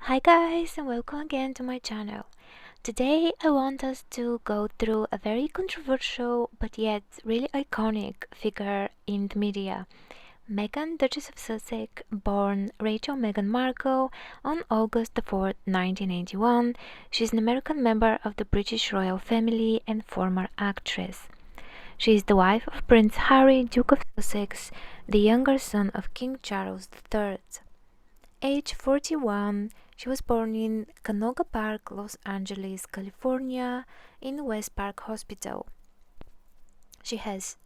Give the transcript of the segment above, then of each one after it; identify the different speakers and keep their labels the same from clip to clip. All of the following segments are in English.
Speaker 1: Hi guys, and welcome again to my channel. Today I want us to go through a very controversial but yet really iconic figure in the media. Meghan, Duchess of Sussex, born Rachel Meghan Markle on August 4, 1981. She's an American member of the British royal family and former actress. She is the wife of Prince Harry, Duke of Sussex, the younger son of King Charles III. Age 41, she was born in Canoga Park, Los Angeles, California, in West Park Hospital. She has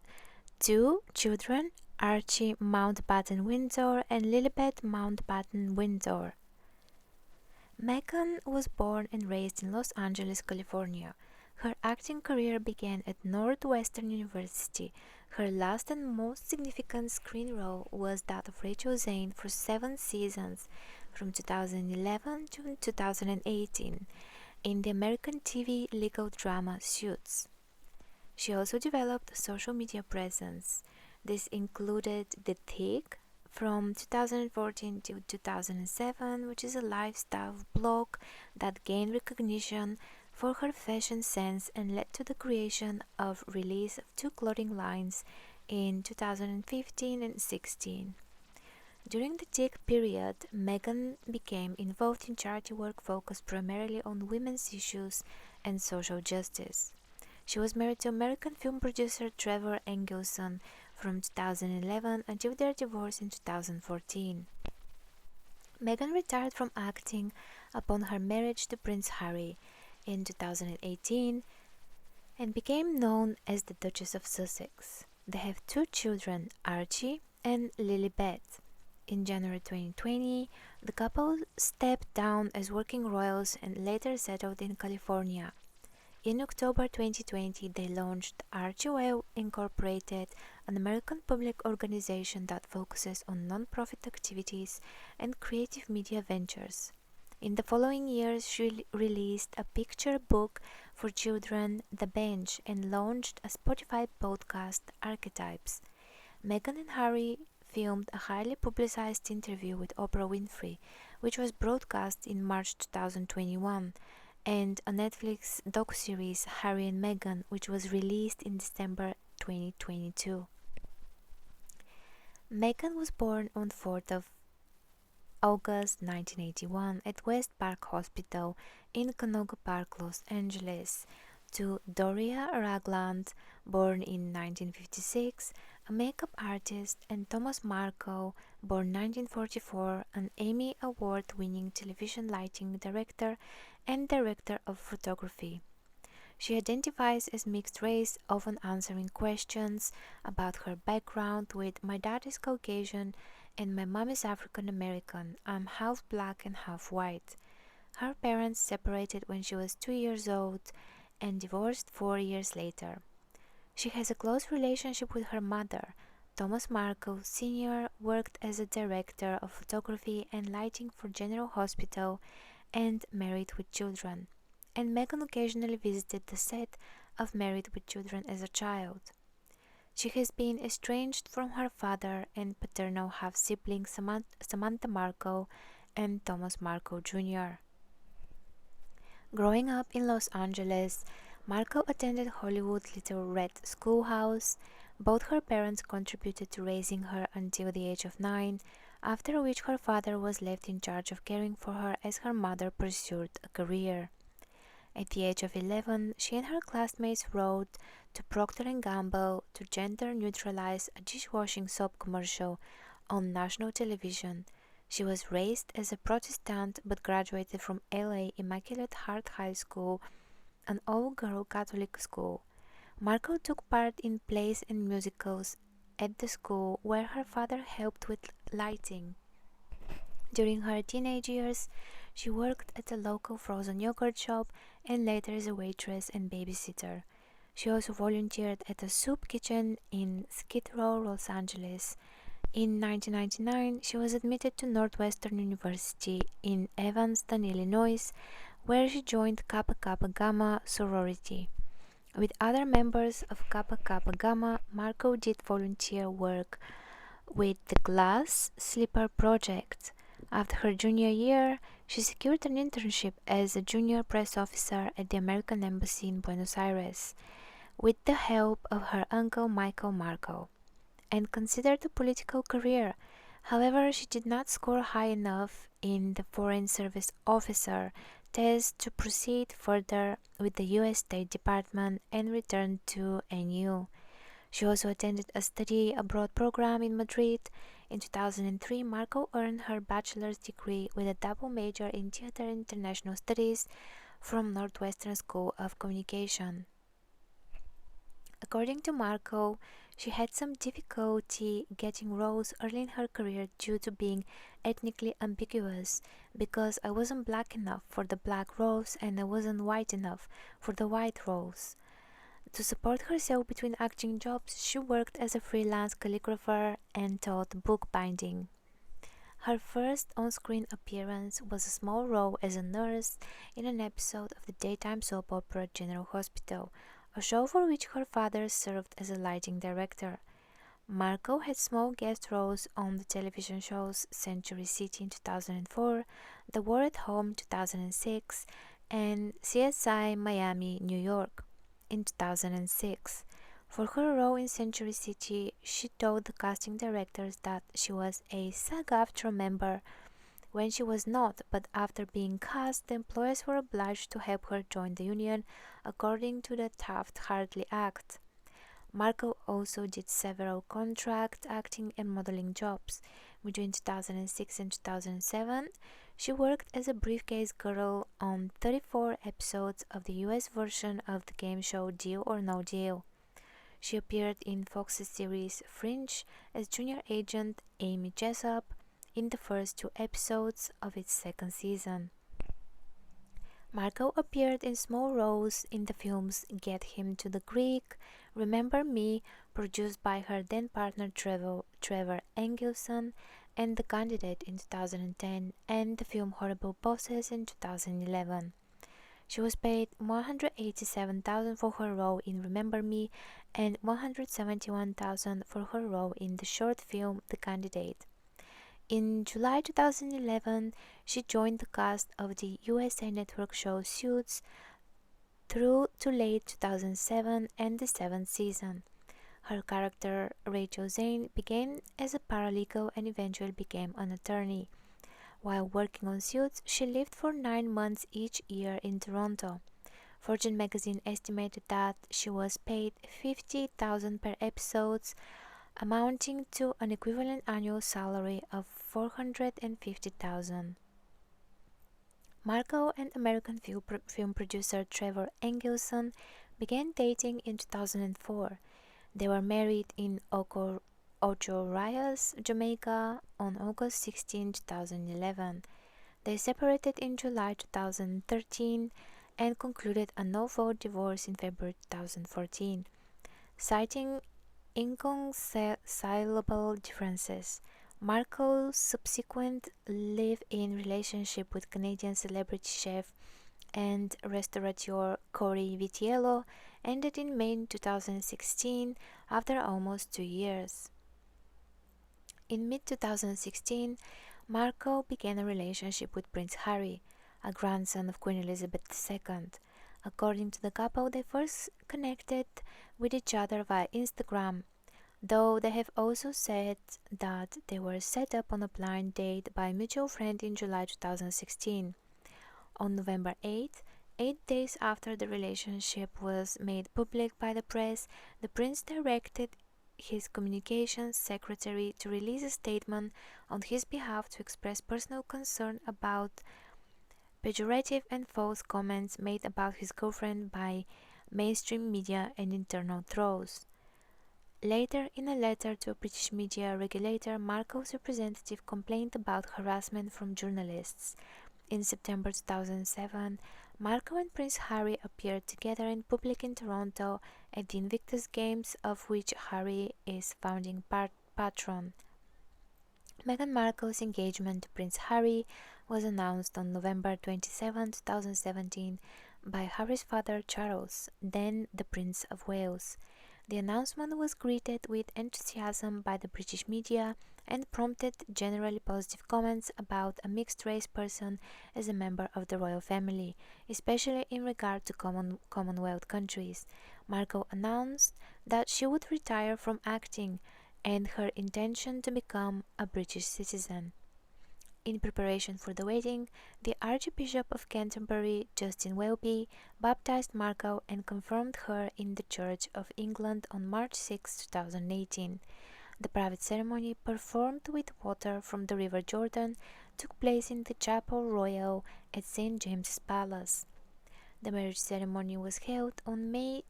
Speaker 1: two children, Archie Mountbatten Windsor and Lilibet Mountbatten Windsor. Meghan was born and raised in Los Angeles, California. Her acting career began at Northwestern University. Her last and most significant screen role was that of Rachel Zane for 7 seasons, from 2011 to 2018, in the American TV legal drama Suits. She also developed a social media presence. This included The Tick from 2014 to 2007, which is a lifestyle blog that gained recognition for her fashion sense and led to the creation of release of 2 clothing lines in 2015 and 16. During the Tick period, Meghan became involved in charity work focused primarily on women's issues and social justice. She was married to American film producer Trevor Engelson from 2011 until their divorce in 2014. Meghan retired from acting upon her marriage to Prince Harry in 2018 and became known as the Duchess of Sussex. They have 2 children, Archie and Lilibet. In January 2020, the couple stepped down as working royals and later settled in California. In October 2020, they launched Archewell Incorporated, an American public organization that focuses on non-profit activities and creative media ventures. In the following years, she released a picture book for children, The Bench, and launched a Spotify podcast, Archetypes. Meghan and Harry filmed a highly publicized interview with Oprah Winfrey, which was broadcast in March 2021, and a Netflix docuseries Harry and Meghan, which was released in December 2022. Meghan was born on 4th of August 1981 at West Park Hospital in Canoga Park, Los Angeles, to Doria Ragland, born in 1956, a makeup artist, and Thomas Markle, born 1944, an Emmy Award-winning television lighting director and director of photography. She identifies as mixed race, often answering questions about her background with "My dad is Caucasian and my mom is African American. I'm half black and half white." Her parents separated when she was 2 years old and divorced 4 years later. She has a close relationship with her mother. Thomas Markle Sr. worked as a director of photography and lighting for General Hospital and Married with Children, and Meghan occasionally visited the set of Married with Children as a child. She has been estranged from her father and paternal half-sibling Samantha Markle and Thomas Markle Jr. Growing up in Los Angeles, Markle attended Hollywood Little Red Schoolhouse. Both her parents contributed to raising her until the age of 9, after which her father was left in charge of caring for her as her mother pursued a career. At the age of 11, she and her classmates wrote to Procter & Gamble to gender-neutralize a dishwashing soap commercial on national television. She was raised as a Protestant but graduated from LA Immaculate Heart High School, an all-girl Catholic school. Markle took part in plays and musicals at the school where her father helped with lighting. During her teenage years, she worked at a local frozen yogurt shop and later as a waitress and babysitter. She also volunteered at a soup kitchen in Skid Row, Los Angeles. In 1999, she was admitted to Northwestern University in Evanston, Illinois, where she joined Kappa Kappa Gamma sorority. With other members of Kappa Kappa Gamma, Markle did volunteer work with the Glass Slipper Project, After her junior year, she secured an internship as a junior press officer at the American Embassy in Buenos Aires, with the help of her uncle Michael Markle, and considered a political career. However, she did not score high enough in the Foreign Service Officer test to proceed further with the US State Department and returned to NU. She also attended a study abroad program in Madrid. In 2003, Markle earned her bachelor's degree with a double major in Theater and International Studies from Northwestern School of Communication. According to Markle, she had some difficulty getting roles early in her career due to being ethnically ambiguous, because I wasn't black enough for the black roles and I wasn't white enough for the white roles. To support herself between acting jobs, she worked as a freelance calligrapher and taught bookbinding. Her first on-screen appearance was a small role as a nurse in an episode of the daytime soap opera General Hospital, a show for which her father served as a lighting director. Markle had small guest roles on the television shows Century City in 2004, The War at Home 2006, and CSI Miami, New York in 2006. For her role in Century City, she told the casting directors that she was a SAG-AFTRA member when she was not, but after being cast, the employers were obliged to help her join the union according to the Taft-Hartley Act. Markle also did several contract acting and modeling jobs. Between 2006 and 2007, she worked as a briefcase girl on 34 episodes of the US version of the game show Deal or No Deal. She appeared in Fox's series Fringe as junior agent Amy Jessup in the first 2 episodes of its second season. Markle appeared in small roles in the films Get Him to the Greek, Remember Me, produced by her then partner Trevor Engelson, and The Candidate in 2010, and the film Horrible Bosses in 2011. She was paid $187,000 for her role in Remember Me and $171,000 for her role in the short film The Candidate. In July 2011, she joined the cast of the USA Network show Suits through to late 2007 and the 7th season. Her character, Rachel Zane, began as a paralegal and eventually became an attorney. While working on Suits, she lived for 9 months each year in Toronto. Fortune magazine estimated that she was paid $50,000 per episode, amounting to an equivalent annual salary of $450,000. Markle and American film producer Trevor Engelson began dating in 2004. They were married in Ocho Rios, Jamaica on August 16, 2011. They separated in July 2013 and concluded a no-vote divorce in February 2014, citing irreconcilable differences. Markle's subsequent live-in relationship with Canadian celebrity chef and restaurateur Corey Vitiello ended in May 2016 after almost 2 years. In mid-2016, Markle began a relationship with Prince Harry, a grandson of Queen Elizabeth II. According to the couple, they first connected with each other via Instagram, though they have also said that they were set up on a blind date by a mutual friend in July 2016. On November 8, 8 days after the relationship was made public by the press, the prince directed his communications secretary to release a statement on his behalf to express personal concern about pejorative and false comments made about his girlfriend by mainstream media and internal trolls. Later, in a letter to a British media regulator, Markle's representative complained about harassment from journalists. In September 2007, Markle and Prince Harry appeared together in public in Toronto at the Invictus Games, of which Harry is founding patron. Meghan Markle's engagement to Prince Harry was announced on November 27, 2017 by Harry's father Charles, then the Prince of Wales. The announcement was greeted with enthusiasm by the British media and prompted generally positive comments about a mixed-race person as a member of the royal family, especially in regard to Commonwealth countries. Markle announced that she would retire from acting and her intention to become a British citizen. In preparation for the wedding, the Archbishop of Canterbury, Justin Welby, baptized Markle and confirmed her in the Church of England on March 6, 2018. The private ceremony, performed with water from the River Jordan, took place in the Chapel Royal at St. James's Palace. The marriage ceremony was held on May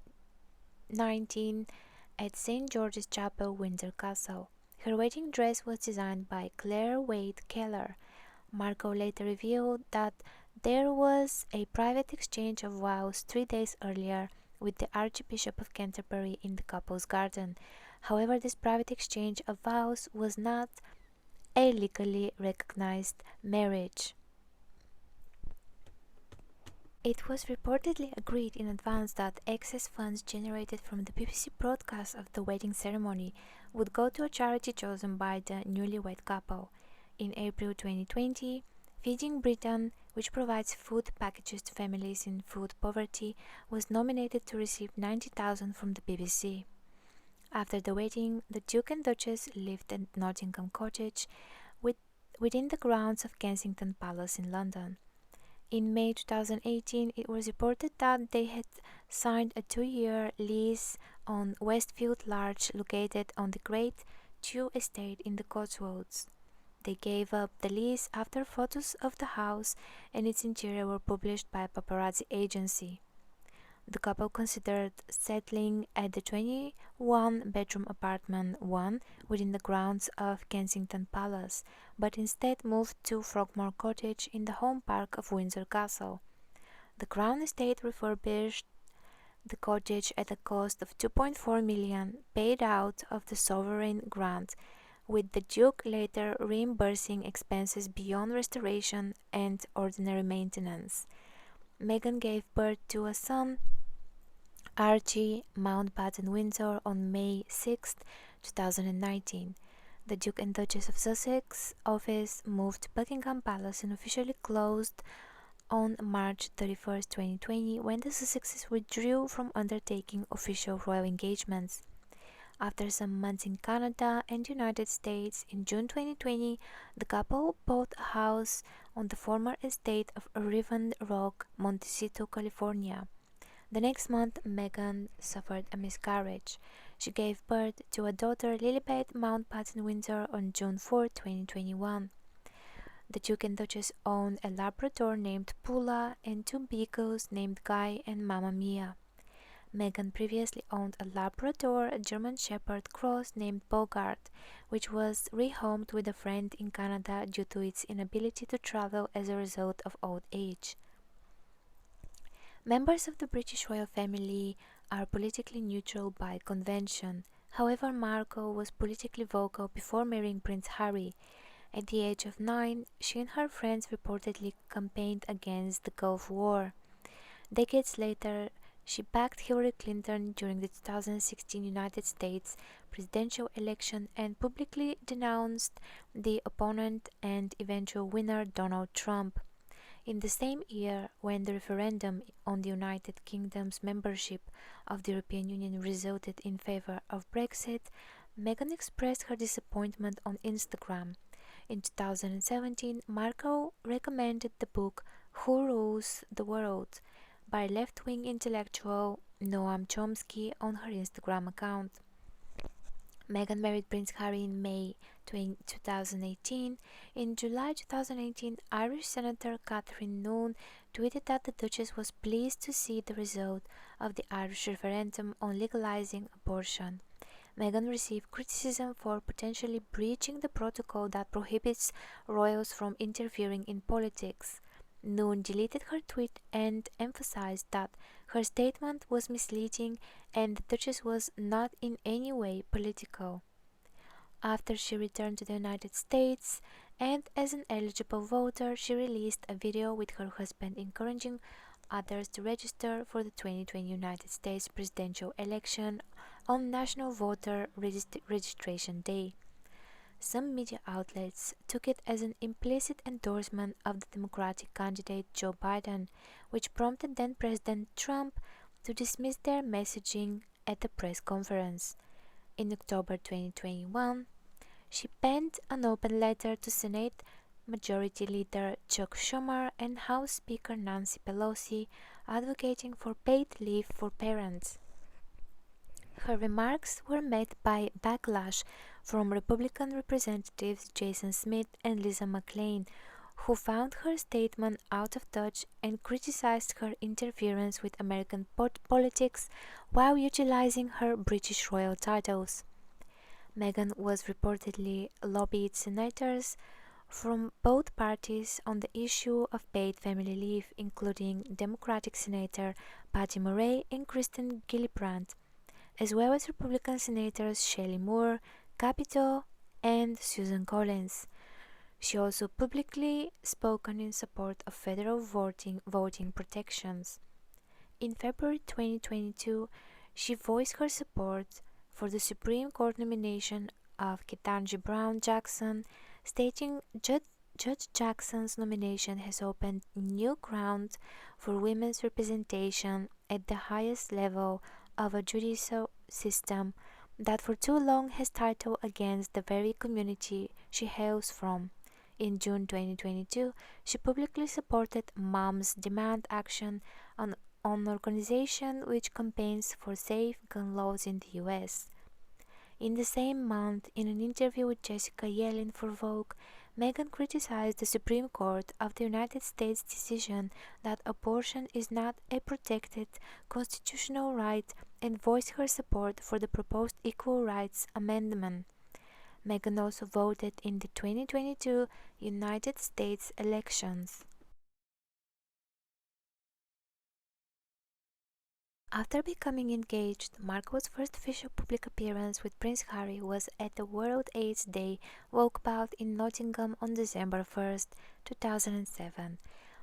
Speaker 1: 19 at St. George's Chapel, Windsor Castle. Her wedding dress was designed by Claire Wade Keller. Markle later revealed that there was a private exchange of vows 3 days earlier with the Archbishop of Canterbury in the couple's garden. However, this private exchange of vows was not a legally recognized marriage. It was reportedly agreed in advance that excess funds generated from the BBC broadcast of the wedding ceremony would go to a charity chosen by the newlywed couple. In April 2020, Feeding Britain, which provides food packages to families in food poverty, was nominated to receive $90,000 from the BBC. After the wedding, the Duke and Duchess lived at Nottingham Cottage within the grounds of Kensington Palace in London. In May 2018, it was reported that they had signed a 2-year lease on Westfield Lodge, located on the Great Tew Estate in the Cotswolds. They gave up the lease after photos of the house and its interior were published by a paparazzi agency. The couple considered settling at the 21-bedroom apartment 1 within the grounds of Kensington Palace, but instead moved to Frogmore Cottage in the home park of Windsor Castle. The Crown Estate refurbished the cottage at a cost of $2.4 million paid out of the sovereign grant, with the Duke later reimbursing expenses beyond restoration and ordinary maintenance. Meghan gave birth to a son, Archie Mountbatten-Windsor, on May 6, 2019. The Duke and Duchess of Sussex office moved to Buckingham Palace and officially closed on March 31, 2020, when the Sussexes withdrew from undertaking official royal engagements. After some months in Canada and the United States, in June 2020, the couple bought a house on the former estate of Riven Rock, Montecito, California. The next month, Meghan suffered a miscarriage. She gave birth to a daughter, Lilibet Mountbatten-Windsor, on June 4, 2021. The Duke and Duchess owned a Labrador named Pula and 2 beagles named Guy and Mamma Mia. Meghan previously owned a Labrador German Shepherd cross named Bogart, which was rehomed with a friend in Canada due to its inability to travel as a result of old age. Members of the British royal family are politically neutral by convention. However, Markle was politically vocal before marrying Prince Harry. At the age of 9, she and her friends reportedly campaigned against the Gulf War. Decades later, she backed Hillary Clinton during the 2016 United States presidential election and publicly denounced the opponent and eventual winner, Donald Trump. In the same year, when the referendum on the United Kingdom's membership of the European Union resulted in favor of Brexit, Meghan expressed her disappointment on Instagram. In 2017, Markle recommended the book Who Rules the World by left-wing intellectual Noam Chomsky on her Instagram account. Meghan married Prince Harry in May 2018. In July 2018, Irish Senator Catherine Noone tweeted that the Duchess was pleased to see the result of the Irish referendum on legalizing abortion. Meghan received criticism for potentially breaching the protocol that prohibits royals from interfering in politics. Noone deleted her tweet and emphasized that her statement was misleading and the Duchess was not in any way political. After she returned to the United States and as an eligible voter, she released a video with her husband encouraging others to register for the 2020 United States presidential election on National Voter Registration Day. Some media outlets took it as an implicit endorsement of the Democratic candidate Joe Biden, which prompted then President Trump to dismiss their messaging at the press conference. In October 2021, she penned an open letter to Senate Majority Leader Chuck Schumer and House Speaker Nancy Pelosi advocating for paid leave for parents. Her remarks were met by backlash from Republican Representatives Jason Smith and Lisa McClain, who found her statement out of touch and criticized her interference with American politics while utilizing her British royal titles. Meghan was reportedly lobbied senators from both parties on the issue of paid family leave, including Democratic Senator Patty Murray and Kristen Gillibrand, as well as Republican Senators Shelley Moore, Capito, and Susan Collins. She also publicly spoken in support of federal voting protections. In February 2022, she voiced her support for the Supreme Court nomination of Ketanji Brown Jackson, stating Judge Jackson's nomination has opened new ground for women's representation at the highest level of a judicial system that for too long has turned against the very community she hails from. In June 2022, she publicly supported Moms Demand Action, an organization which campaigns for safe gun laws in the US. In the same month, in an interview with Jessica Yellin for Vogue, Meghan criticized the Supreme Court of the United States' decision that abortion is not a protected constitutional right and voiced her support for the proposed Equal Rights Amendment. Meghan also voted in the 2022 United States elections. After becoming engaged, Markle's first official public appearance with Prince Harry was at the World AIDS Day walkabout in Nottingham on December 1, 2007.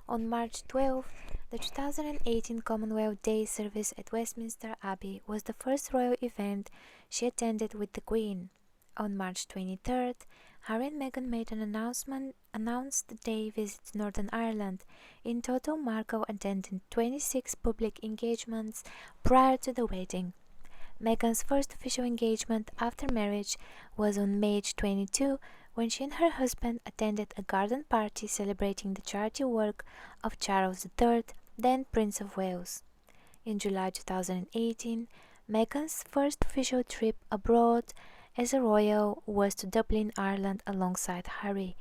Speaker 1: On March 12, the 2018 Commonwealth Day service at Westminster Abbey was the first royal event she attended with the Queen. On March 23rd, Harry and Meghan made an announced the day visit to Northern Ireland. In total, Markle attended 26 public engagements prior to the wedding. Meghan's first official engagement after marriage was on May 22, when she and her husband attended a garden party celebrating the charity work of Charles III, then Prince of Wales. In July 2018, Meghan's first official trip abroad as a royal was to Dublin, Ireland alongside Harry.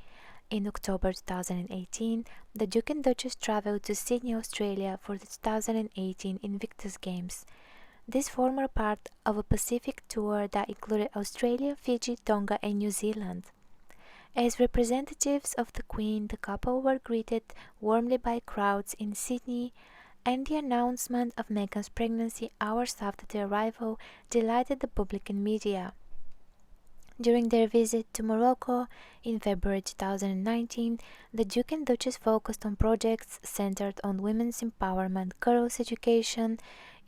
Speaker 1: In October 2018, the Duke and Duchess travelled to Sydney, Australia for the 2018 Invictus Games. This formed part of a Pacific tour that included Australia, Fiji, Tonga and New Zealand. As representatives of the Queen, the couple were greeted warmly by crowds in Sydney, and the announcement of Meghan's pregnancy hours after their arrival delighted the public and media. During their visit to Morocco in February 2019, the Duke and Duchess focused on projects centered on women's empowerment, girls' education,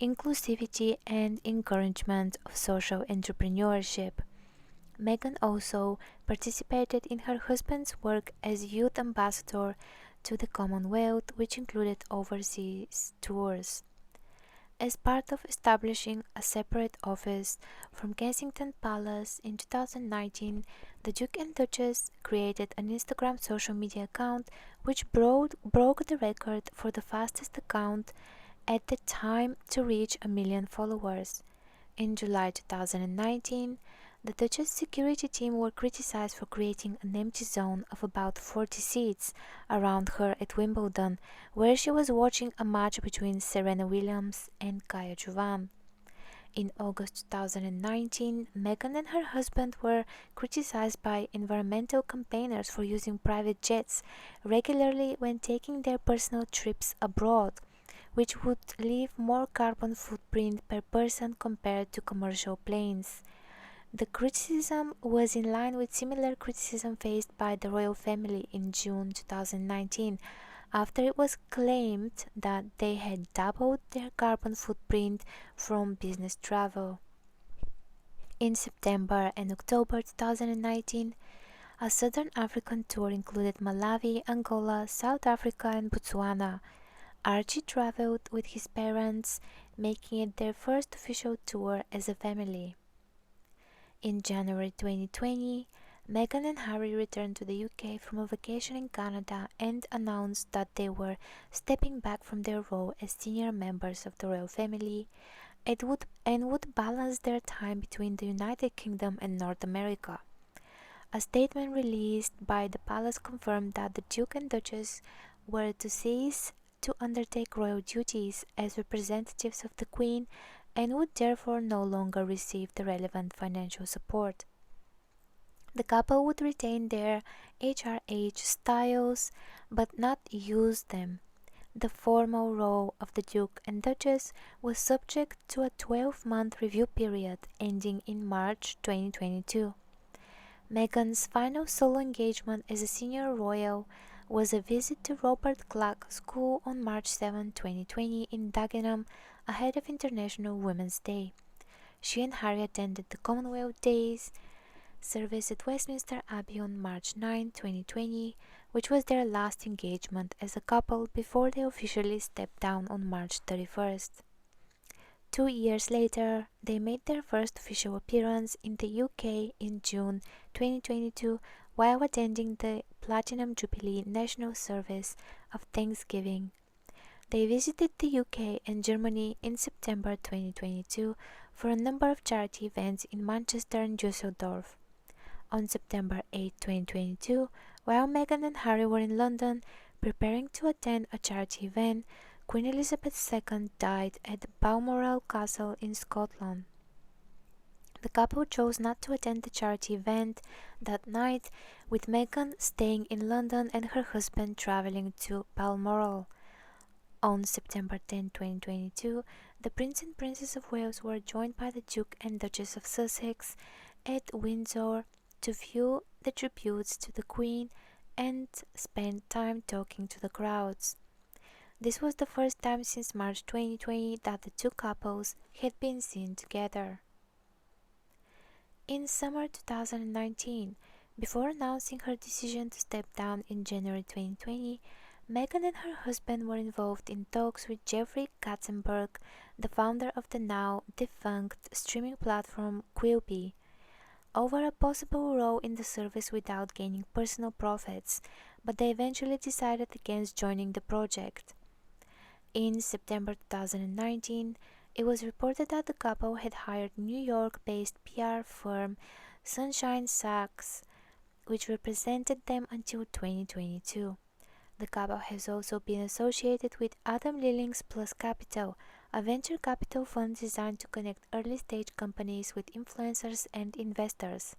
Speaker 1: inclusivity, and encouragement of social entrepreneurship. Meghan also participated in her husband's work as youth ambassador to the Commonwealth, which included overseas tours. As part of establishing a separate office from Kensington Palace in 2019, the Duke and Duchess created an Instagram social media account which broke the record for the fastest account at the time to reach 1 million followers. In July 2019, the Duchess security team were criticized for creating an empty zone of about 40 seats around her at Wimbledon, where she was watching a match between Serena Williams and Kaya Jovan. In August 2019, Meghan and her husband were criticized by environmental campaigners for using private jets regularly when taking their personal trips abroad, which would leave more carbon footprint per person compared to commercial planes. The criticism was in line with similar criticism faced by the royal family in June 2019, after it was claimed that they had doubled their carbon footprint from business travel. In September and October 2019, A Southern African tour included Malawi, Angola, South Africa, and Botswana. Archie traveled with his parents, making it their first official tour as a family. In January 2020, Meghan and Harry returned to the UK from a vacation in Canada and announced that they were stepping back from their role as senior members of the royal family and would balance their time between the United Kingdom and North America. A statement released by the palace confirmed that the Duke and Duchess were to cease to undertake royal duties as representatives of the Queen and would therefore no longer receive the relevant financial support. The couple would retain their HRH styles but not use them. The formal role of the Duke and Duchess was subject to a 12-month review period ending in March 2022. Meghan's final solo engagement as a senior royal was a visit to Robert Clark School on March 7, 2020 in Dagenham ahead of International Women's Day. She and Harry attended the Commonwealth Days service at Westminster Abbey on March 9, 2020, which was their last engagement as a couple before they officially stepped down on March 31st. 2 years later, they made their first official appearance in the UK in June 2022 while attending the Platinum Jubilee National Service of Thanksgiving. They visited the UK and Germany in September 2022 for a number of charity events in Manchester and Düsseldorf. On September 8, 2022, while Meghan and Harry were in London preparing to attend a charity event, Queen Elizabeth II died at Balmoral Castle in Scotland. The couple chose not to attend the charity event that night, with Meghan staying in London and her husband travelling to Balmoral. On September 10, 2022, the Prince and Princess of Wales were joined by the Duke and Duchess of Sussex at Windsor to view the tributes to the Queen and spend time talking to the crowds. This was the first time since March 2020 that the two couples had been seen together. In summer 2019, before announcing her decision to step down in January 2020, Meghan and her husband were involved in talks with Jeffrey Katzenberg, the founder of the now defunct streaming platform Quibi, over a possible role in the service without gaining personal profits, but they eventually decided against joining the project. In September 2019, it was reported that the couple had hired New York-based PR firm Sunshine Sachs, which represented them until 2022. The couple has also been associated with Adam Lilling's Plus Capital, a venture capital fund designed to connect early-stage companies with influencers and investors.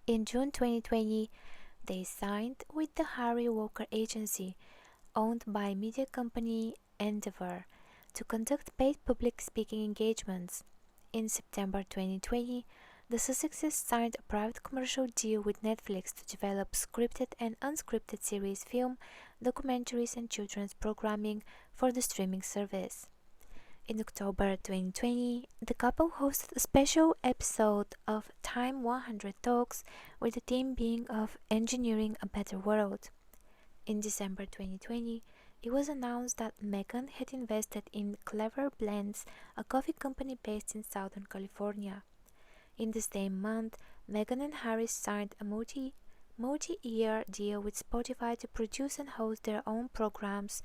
Speaker 1: In June 2020, they signed with the Harry Walker Agency, owned by media company Endeavour, to conduct paid public speaking engagements. In September 2020, the Sussexes signed a private commercial deal with Netflix to develop scripted and unscripted series, film, documentaries, and children's programming for the streaming service. In October 2020, the couple hosted a special episode of Time 100 Talks, with the theme being of engineering a better world. In December 2020, it was announced that Meghan had invested in Clever Blends, a coffee company based in Southern California. In the same month, Meghan and Harry signed a multi-year deal with Spotify to produce and host their own programs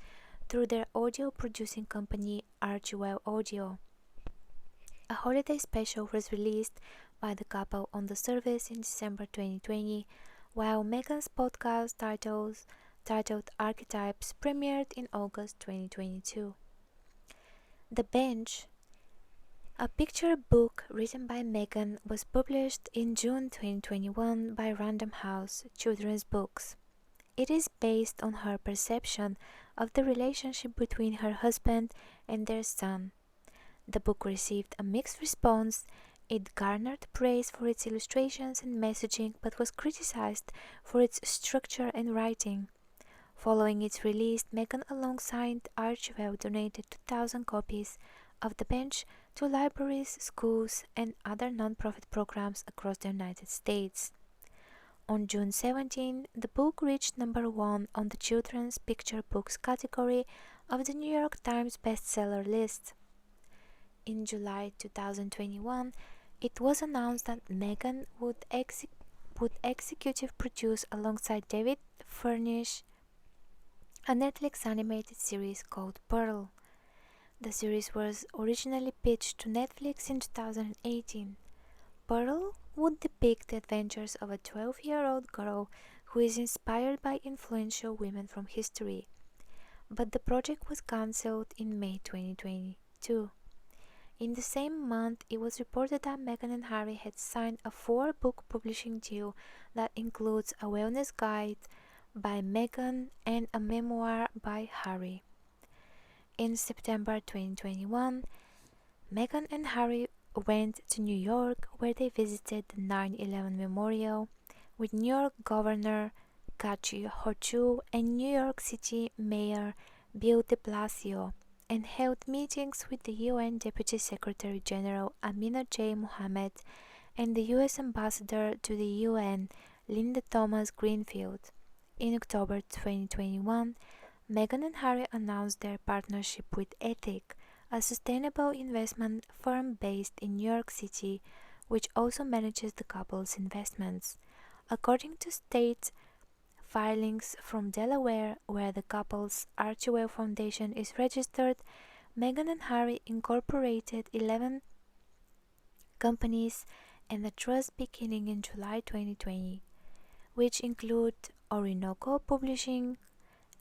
Speaker 1: through their audio producing company Archewell Audio. A holiday special was released by the couple on the service in December 2020, while Meghan's podcast titled Archetypes premiered in August 2022. The Bench, a picture book written by Meghan, was published in June 2021 by Random House Children's Books. It is based on her perception of the relationship between her husband and their son. The book received a mixed response. It garnered praise for its illustrations and messaging, but was criticized for its structure and writing. Following its release, Meghan alongside Archewell donated 2,000 copies of The Bench to libraries, schools, and other non-profit programs across the United States. On June 17, the book reached number 1 on the children's picture books category of the New York Times bestseller list. In July 2021, it was announced that Meghan would executive produce alongside David Furnish a Netflix animated series called Pearl. The series was originally pitched to Netflix in 2018. Pearl would depict the adventures of a 12-year-old girl who is inspired by influential women from history. But the project was cancelled in May 2022. In the same month, it was reported that Meghan and Harry had signed a 4-book publishing deal that includes a wellness guide by Meghan and a memoir by Harry. In September 2021, Meghan and Harry went to New York, where they visited the 9/11 Memorial with New York Governor Kathy Hochul and New York City Mayor Bill de Blasio, and held meetings with the UN Deputy Secretary General Amina J. Mohammed and the U.S. Ambassador to the UN Linda Thomas Greenfield. In October 2021, Meghan and Harry announced their partnership with Ethic, a sustainable investment firm based in New York City, which also manages the couple's investments. According to state filings from Delaware, where the couple's Archewell Foundation is registered, Meghan and Harry incorporated 11 companies and a trust beginning in July 2020, which include Orinoco Publishing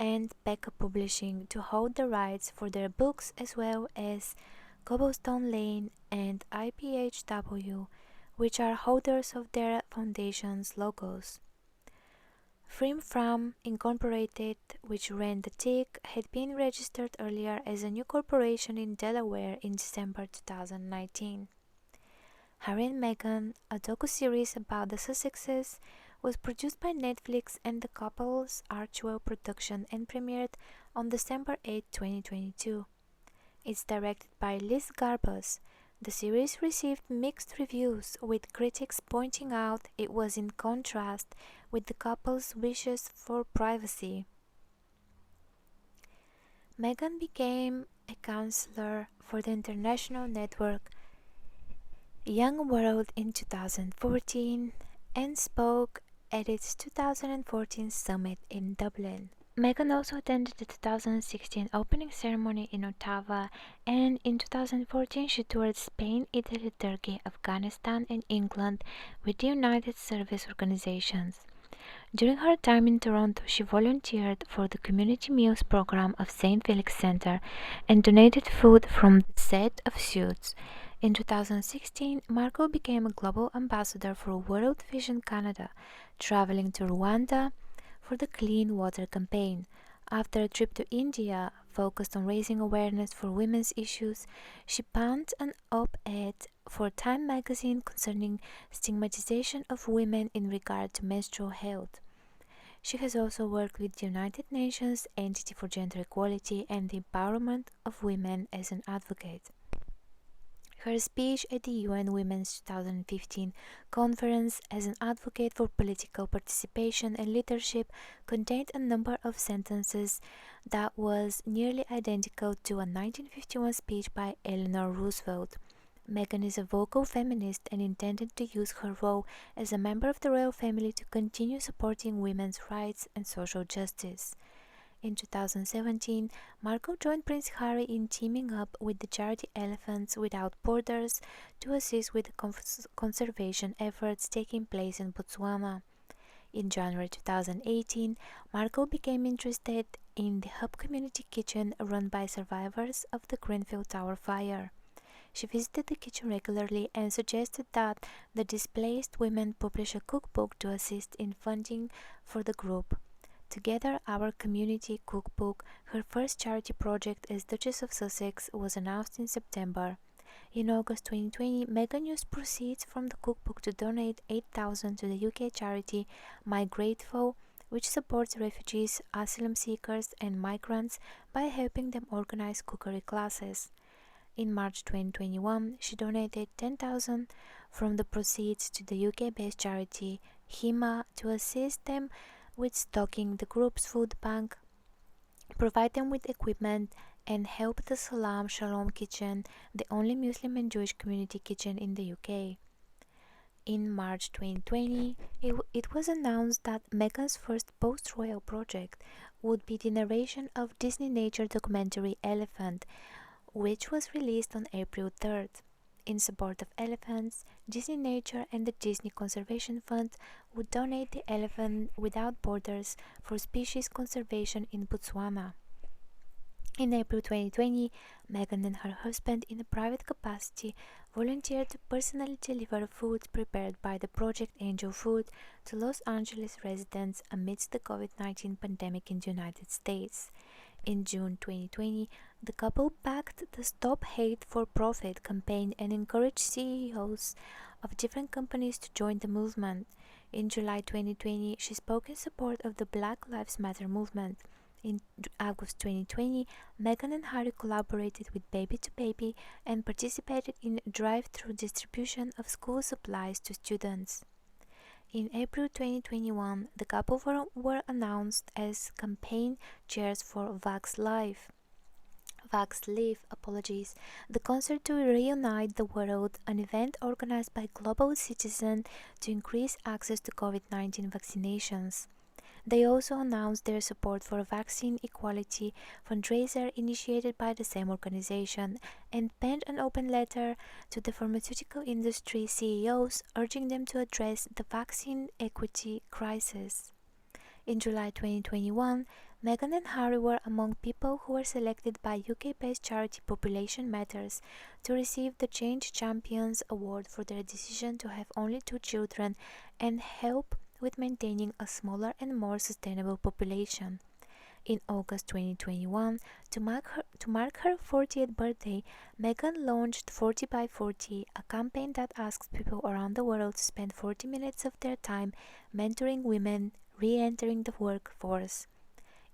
Speaker 1: and Becca Publishing to hold the rights for their books, as well as Cobblestone Lane and IPHW, which are holders of their foundation's logos. Frim Fram Incorporated, which ran the TIC, had been registered earlier as a new corporation in Delaware in December 2019. Harry and Meghan, a docuseries about the Sussexes, was produced by Netflix and the couple's Archewell production and premiered on December 8, 2022. It's directed by Liz Garbus. The series received mixed reviews, with critics pointing out it was in contrast with the couple's wishes for privacy. Meghan became a counselor for the international network Young World in 2014 and spoke at its 2014 summit in Dublin. Meghan also attended the 2016 opening ceremony in Ottawa, and in 2014 she toured Spain, Italy, Turkey, Afghanistan, and England with the United Service Organizations. During her time in Toronto, she volunteered for the Community Meals program of St. Felix Center and donated food from the set of Suits. In 2016, Markle became a global ambassador for World Vision Canada, traveling to Rwanda for the Clean Water campaign. After a trip to India focused on raising awareness for women's issues, she penned an op-ed for Time magazine concerning stigmatization of women in regard to menstrual health. She has also worked with the United Nations Entity for Gender Equality and the Empowerment of Women as an advocate. Her speech at the UN Women's 2015 conference as an advocate for political participation and leadership contained a number of sentences that was nearly identical to a 1951 speech by Eleanor Roosevelt. Meghan is a vocal feminist and intended to use her role as a member of the royal family to continue supporting women's rights and social justice. In 2017, Markle joined Prince Harry in teaming up with the charity Elephants Without Borders to assist with the conservation efforts taking place in Botswana. In January 2018, Markle became interested in the Hub Community Kitchen run by survivors of the Grenfell Tower fire. She visited the kitchen regularly and suggested that the displaced women publish a cookbook to assist in funding for the group. Together, Our Community Cookbook, her first charity project as Duchess of Sussex, was announced in September. In August 2020, Meghan used proceeds from the cookbook to donate $8,000 to the UK charity My Grateful, which supports refugees, asylum seekers, and migrants by helping them organize cookery classes. In March 2021, she donated 10,000 from the proceeds to the UK-based charity HIMA to assist them with stocking the group's food bank, provide them with equipment, and help the Salam Shalom Kitchen, the only Muslim and Jewish community kitchen in the UK. In March 2020, it was announced that Meghan's first post-royal project would be the narration of Disney nature documentary Elephant, which was released on April 3rd. In support of elephants, Disney Nature and the Disney Conservation Fund would donate the elephant without borders for species conservation in Botswana. In April 2020, Meghan and her husband, in a private capacity, volunteered to personally deliver food prepared by the Project Angel Food to Los Angeles residents amidst the COVID-19 pandemic in the United States. In June 2020, the couple backed the Stop Hate for Profit campaign and encouraged CEOs of different companies to join the movement. In July 2020, she spoke in support of the Black Lives Matter movement. In August 2020, Meghan and Harry collaborated with Baby to Baby and participated in drive-through distribution of school supplies to students. In April 2021, the couple were announced as campaign chairs for Vax Live, the concert to reunite the world, an event organized by Global Citizen to increase access to COVID-19 vaccinations. They also announced their support for a vaccine equality fundraiser initiated by the same organization and penned an open letter to the pharmaceutical industry CEOs urging them to address the vaccine equity crisis. In July 2021, Meghan and Harry were among people who were selected by UK-based charity Population Matters to receive the Change Champions Award for their decision to have only 2 children and help with maintaining a smaller and more sustainable population. In August 2021, to mark her 40th birthday, Meghan launched 40 by 40, a campaign that asks people around the world to spend 40 minutes of their time mentoring women re-entering the workforce.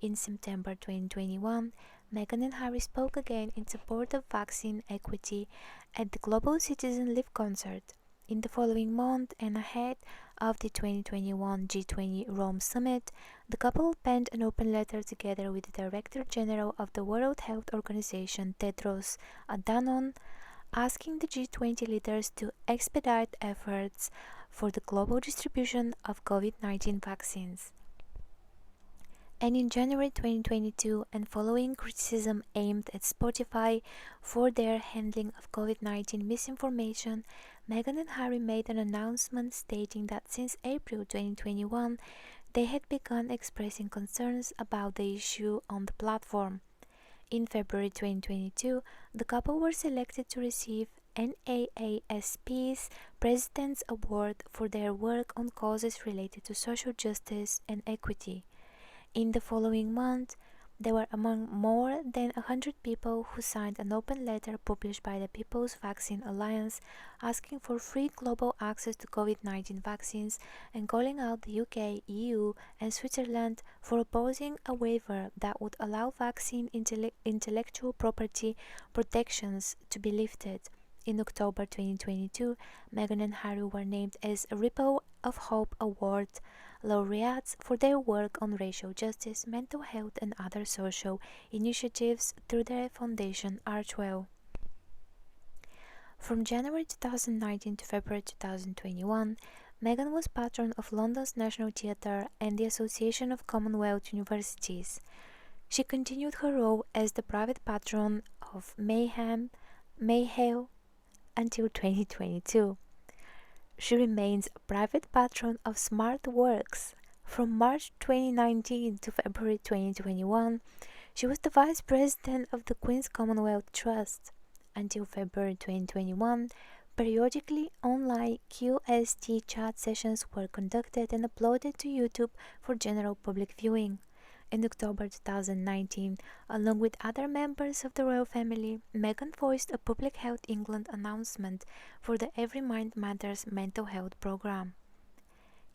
Speaker 1: In September 2021, Meghan and Harry spoke again in support of vaccine equity at the Global Citizen Live concert. In the following month and ahead of the 2021 G20 Rome Summit, the couple penned an open letter together with the Director General of the World Health Organization, Tedros Adhanom, asking the G20 leaders to expedite efforts for the global distribution of COVID-19 vaccines. And in January 2022, and following criticism aimed at Spotify for their handling of COVID-19 misinformation, Meghan and Harry made an announcement stating that since April 2021, they had begun expressing concerns about the issue on the platform. In February 2022, the couple were selected to receive NAASP's President's Award for their work on causes related to social justice and equity. In the following month, they were among more than 100 people who signed an open letter published by the People's Vaccine Alliance asking for free global access to COVID-19 vaccines and calling out the UK, EU and Switzerland for opposing a waiver that would allow vaccine intellectual property protections to be lifted. In October 2022, Meghan and Harry were named as Ripple of Hope Award laureates for their work on racial justice, mental health and other social initiatives through their foundation Archwell. From January 2019 to February 2021, Meghan was patron of London's National Theatre and the Association of Commonwealth Universities. She continued her role as the private patron of Mayhem until 2022. She remains a private patron of SmartWorks. From March 2019 to February 2021, she was the vice president of the Queen's Commonwealth Trust. Until February 2021, periodically online QST chat sessions were conducted and uploaded to YouTube for general public viewing. In October 2019, along with other members of the royal family, Meghan voiced a Public Health England announcement for the Every Mind Matters mental health program.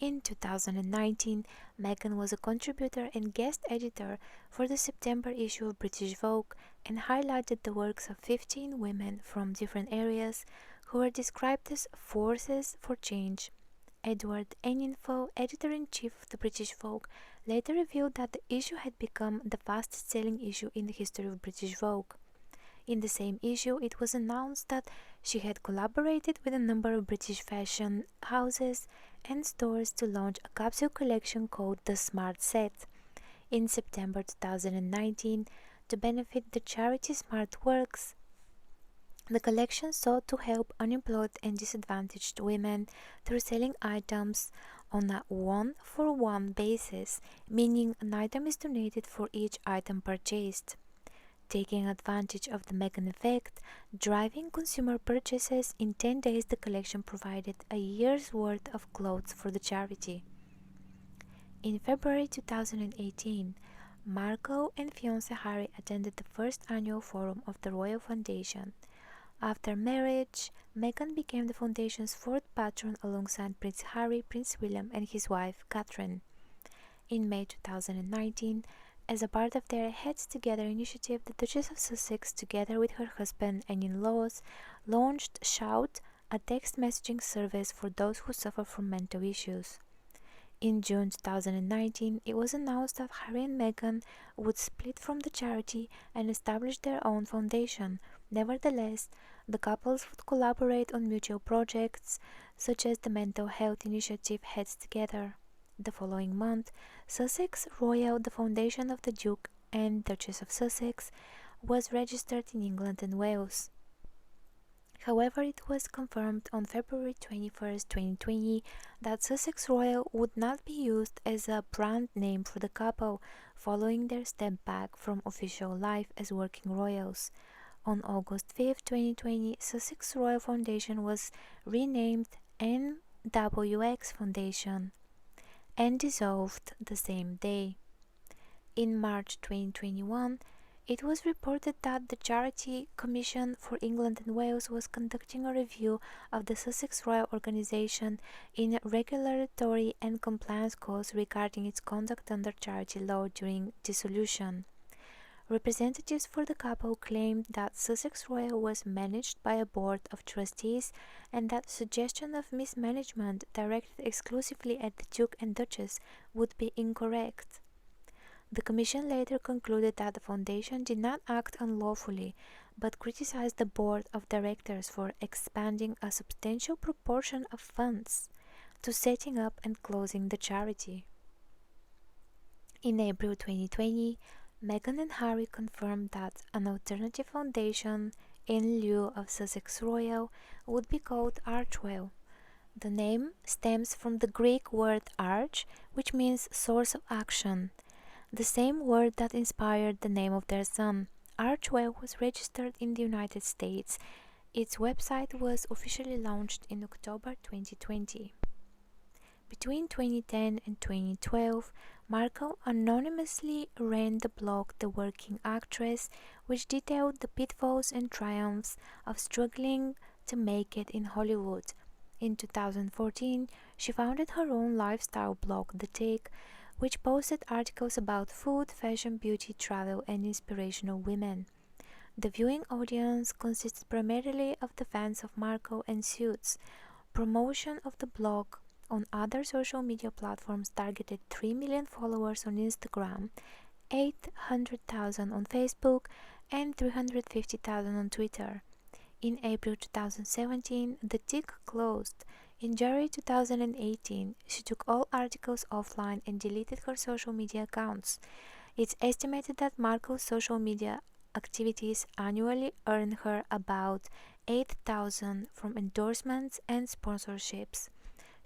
Speaker 1: In 2019, Meghan was a contributor and guest editor for the September issue of British Vogue and highlighted the works of 15 women from different areas who were described as forces for change. Edward Eninfo, editor-in-chief of the British Vogue, later revealed that the issue had become the fastest-selling issue in the history of British Vogue. In the same issue, it was announced that she had collaborated with a number of British fashion houses and stores to launch a capsule collection called the Smart Set. In September 2019, to benefit the charity Smart Works, the collection sought to help unemployed and disadvantaged women through selling items on a one-for-one basis, meaning an item is donated for each item purchased. Taking advantage of the Meghan effect, driving consumer purchases, in 10 days the collection provided a year's worth of clothes for the charity. In February 2018, Markle and fiancé Harry attended the first annual forum of the Royal Foundation. After marriage, Meghan became the foundation's fourth patron alongside Prince Harry, Prince William and his wife Catherine. In May 2019, as a part of their Heads Together initiative, the Duchess of Sussex, together with her husband and in-laws, launched Shout, a text messaging service for those who suffer from mental issues. In June 2019, it was announced that Harry and Meghan would split from the charity and establish their own foundation. Nevertheless, the couples would collaborate on mutual projects, such as the mental health initiative Heads Together. The following month, Sussex Royal, the foundation of the Duke and Duchess of Sussex, was registered in England and Wales. However, it was confirmed on February 21, 2020, that Sussex Royal would not be used as a brand name for the couple, following their step back from official life as working royals. On August 5, 2020, Sussex Royal Foundation was renamed NWX Foundation and dissolved the same day. In March 2021, it was reported that the Charity Commission for England and Wales was conducting a review of the Sussex Royal Organisation in regulatory and compliance calls regarding its conduct under charity law during dissolution. Representatives for the couple claimed that Sussex Royal was managed by a board of trustees and that suggestion of mismanagement directed exclusively at the Duke and Duchess would be incorrect. The Commission later concluded that the foundation did not act unlawfully, but criticized the board of directors for expanding a substantial proportion of funds to setting up and closing the charity. In April 2020, Meghan and Harry confirmed that an alternative foundation in lieu of Sussex Royal would be called Archewell. The name stems from the Greek word arch, which means source of action, the same word that inspired the name of their son. Archewell was registered in the United States. Its website was officially launched in October 2020. Between 2010 and 2012, Markle anonymously ran the blog The Working Actress, which detailed the pitfalls and triumphs of struggling to make it in Hollywood. In 2014, she founded her own lifestyle blog, The Take, which posted articles about food, fashion, beauty, travel, and inspirational women. The viewing audience consisted primarily of the fans of Markle and Suits. Promotion of the blog on other social media platforms targeted 3 million followers on Instagram, 800,000 on Facebook, and 350,000 on Twitter. In April 2017, the tick closed. In January 2018, she took all articles offline and deleted her social media accounts. It's estimated that Markle's social media activities annually earn her about $8,000 from endorsements and sponsorships.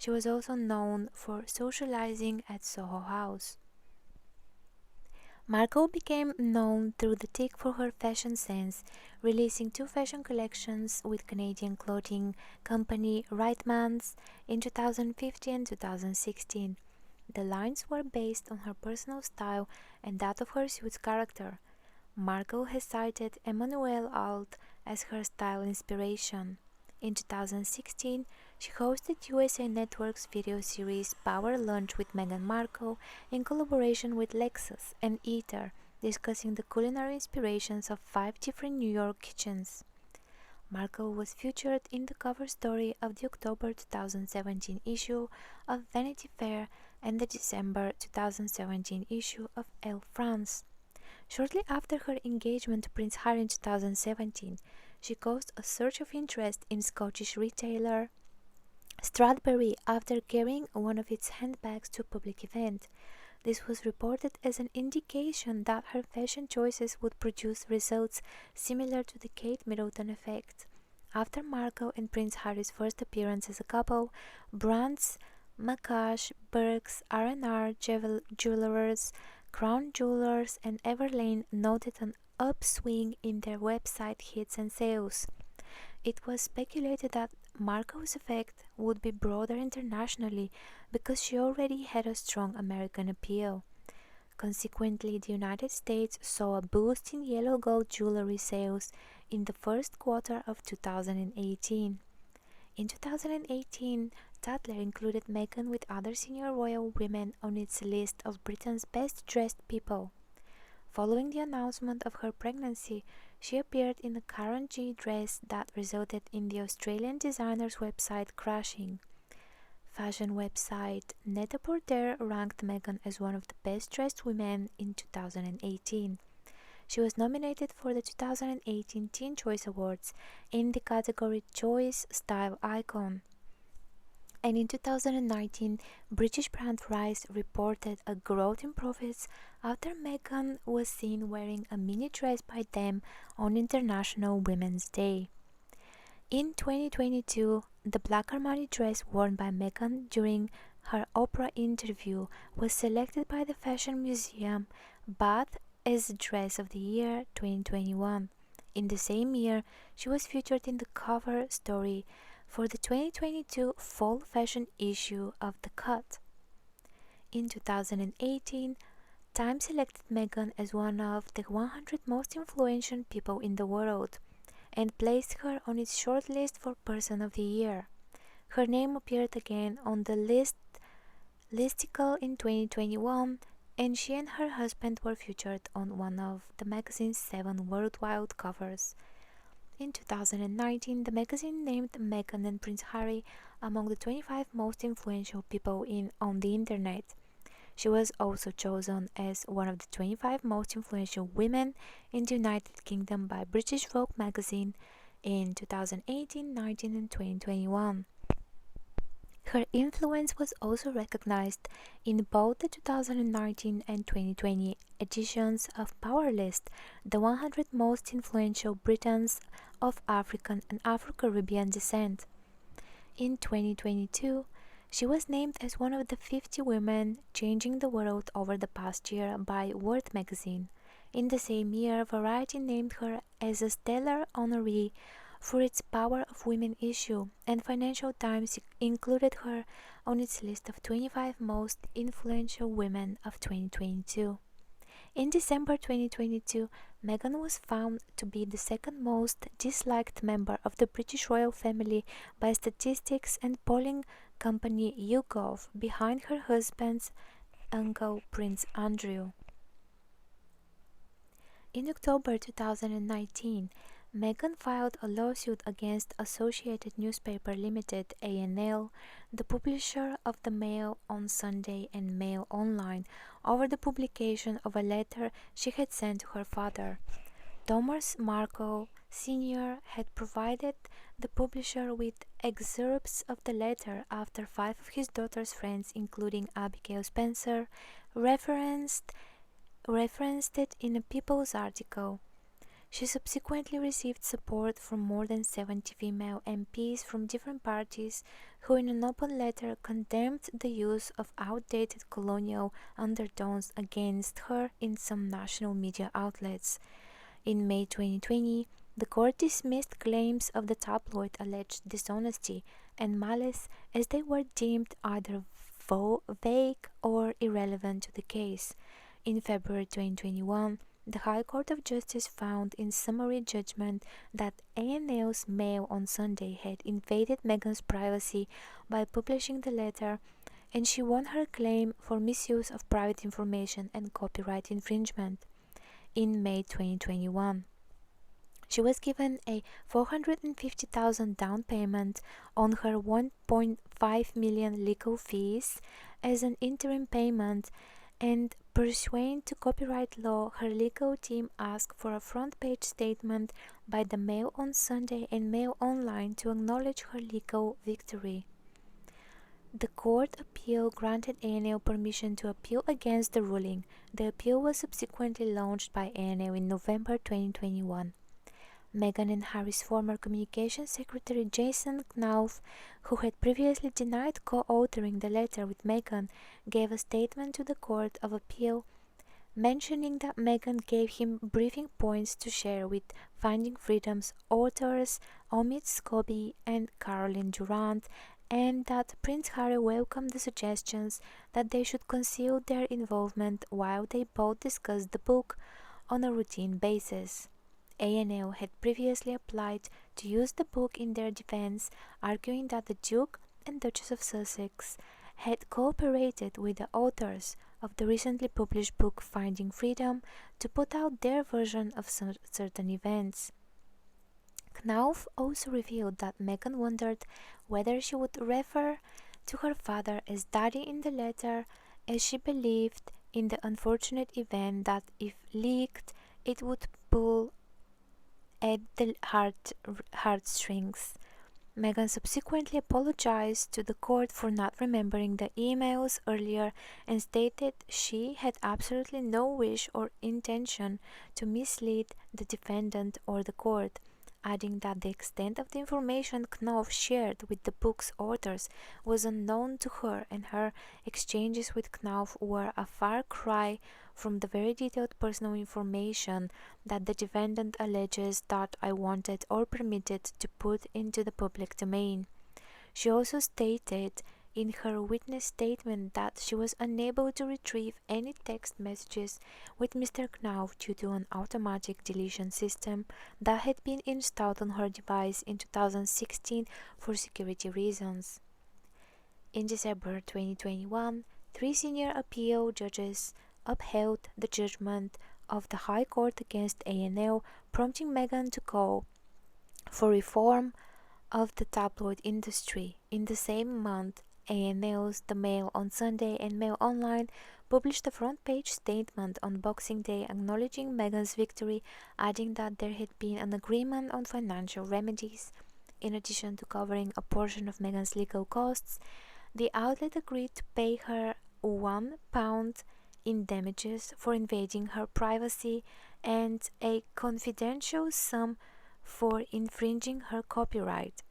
Speaker 1: She was also known for socializing at Soho House. Markle became known through the tick for her fashion sense, releasing 2 fashion collections with Canadian clothing company Reitmans in 2015 and 2016. The lines were based on her personal style and that of her suit's character. Markle has cited Emmanuel Alt as her style inspiration. In 2016, She hosted USA Network's video series Power Lunch with Meghan Markle in collaboration with Lexus and Eater, discussing the culinary inspirations of 5 different New York kitchens. Markle was featured in the cover story of the October 2017 issue of Vanity Fair and the December 2017 issue of Elle France. Shortly after her engagement to Prince Harry in 2017, she caused a surge of interest in Scottish retailer Stradbury after carrying one of its handbags to a public event. This was reported as an indication that her fashion choices would produce results similar to the Kate Middleton effect. After Markle and Prince Harry's first appearance as a couple, brands Mackash, Burke's, R&R Jewelers, Crown Jewelers, and Everlane noted an upswing in their website hits and sales. It was speculated that Markle's effect would be broader internationally because she already had a strong American appeal. Consequently, the United States saw a boost in yellow gold jewelry sales in the first quarter of 2018. In 2018, Tatler included Meghan with other senior royal women on its list of Britain's best dressed people. Following the announcement of her pregnancy, she appeared in a Karen G dress that resulted in the Australian designer's website crashing. Fashion website Net-a-Porter ranked Meghan as one of the best dressed women in 2018. She was nominated for the 2018 Teen Choice Awards in the category Choice Style Icon. And in 2019, British brand Rise reported a growth in profits after Meghan was seen wearing a mini dress by them on International Women's Day. In 2022, the black Armani dress worn by Meghan during her Oprah interview was selected by the Fashion Museum Bath as Dress of the Year 2021. In the same year, she was featured in the cover story for the 2022 fall fashion issue of The Cut. In 2018, Time selected Meghan as one of the 100 most influential people in the world and placed her on its shortlist for Person of the Year. Her name appeared again on the listicle in 2021, and she and her husband were featured on one of the magazine's 7 worldwide covers. In 2019, the magazine named Meghan and Prince Harry among the 25 most influential people on the internet. She was also chosen as one of the 25 most influential women in the United Kingdom by British Vogue magazine in 2018, 19, and 2021. Her influence was also recognized in both the 2019 and 2020 editions of Power List, the 100 most influential Britons of African and Afro-Caribbean descent. In 2022, she was named as one of the 50 women changing the world over the past year by Worth magazine. In the same year, Variety named her as a stellar honoree for its Power of Women issue, and Financial Times included her on its list of 25 most influential women of 2022. In December 2022, Meghan was found to be the second most disliked member of the British royal family by statistics and polling company YouGov, behind her husband's uncle Prince Andrew. In October 2019, Meghan filed a lawsuit against Associated Newspaper Limited (ANL), the publisher of the Mail on Sunday and Mail Online, over the publication of a letter she had sent to her father. Thomas Markle Sr. had provided the publisher with excerpts of the letter after 5 of his daughter's friends, including Abigail Spencer, referenced it in a People's article. She subsequently received support from more than 70 female MPs from different parties who in an open letter condemned the use of outdated colonial undertones against her in some national media outlets. In May 2020, the court dismissed claims of the tabloid alleged dishonesty and malice as they were deemed either vague or irrelevant to the case. In February 2021, The High Court of Justice found in summary judgment that A&L's Mail on Sunday had invaded Meghan's privacy by publishing the letter, and she won her claim for misuse of private information and copyright infringement. In May 2021, she was given a $450,000 down payment on her $1.5 million legal fees as an interim payment, and pursuant to copyright law, her legal team asked for a front-page statement by the Mail on Sunday and Mail Online to acknowledge her legal victory. The court appeal granted A&L permission to appeal against the ruling. The appeal was subsequently launched by A&L in November 2021. Meghan and Harry's former communications secretary Jason Knauf, who had previously denied co-authoring the letter with Meghan, gave a statement to the Court of Appeal mentioning that Meghan gave him briefing points to share with Finding Freedom's authors Omid Scobie and Caroline Durant, and that Prince Harry welcomed the suggestions that they should conceal their involvement while they both discussed the book on a routine basis. A&L had previously applied to use the book in their defense, arguing that the Duke and Duchess of Sussex had cooperated with the authors of the recently published book Finding Freedom to put out their version of certain events. Knauf also revealed that Meghan wondered whether she would refer to her father as Daddy in the letter, as she believed in the unfortunate event that, if leaked, it would pull at the heartstrings. Meghan subsequently apologized to the court for not remembering the emails earlier and stated she had absolutely no wish or intention to mislead the defendant or the court, adding that the extent of the information Knauf shared with the book's authors was unknown to her, and her exchanges with Knauf were a far cry from the very detailed personal information that the defendant alleges that I wanted or permitted to put into the public domain. She also stated in her witness statement that she was unable to retrieve any text messages with Mr. Knauf due to an automatic deletion system that had been installed on her device in 2016 for security reasons. In December 2021, 3 senior appeal judges upheld the judgment of the High Court against A&L, prompting Meghan to call for reform of the tabloid industry. In the same month, A&L's The Mail on Sunday and Mail Online published a front-page statement on Boxing Day acknowledging Meghan's victory, adding that there had been an agreement on financial remedies. In addition to covering a portion of Meghan's legal costs, the outlet agreed to pay her £1 in damages for invading her privacy and a confidential sum for infringing her copyright.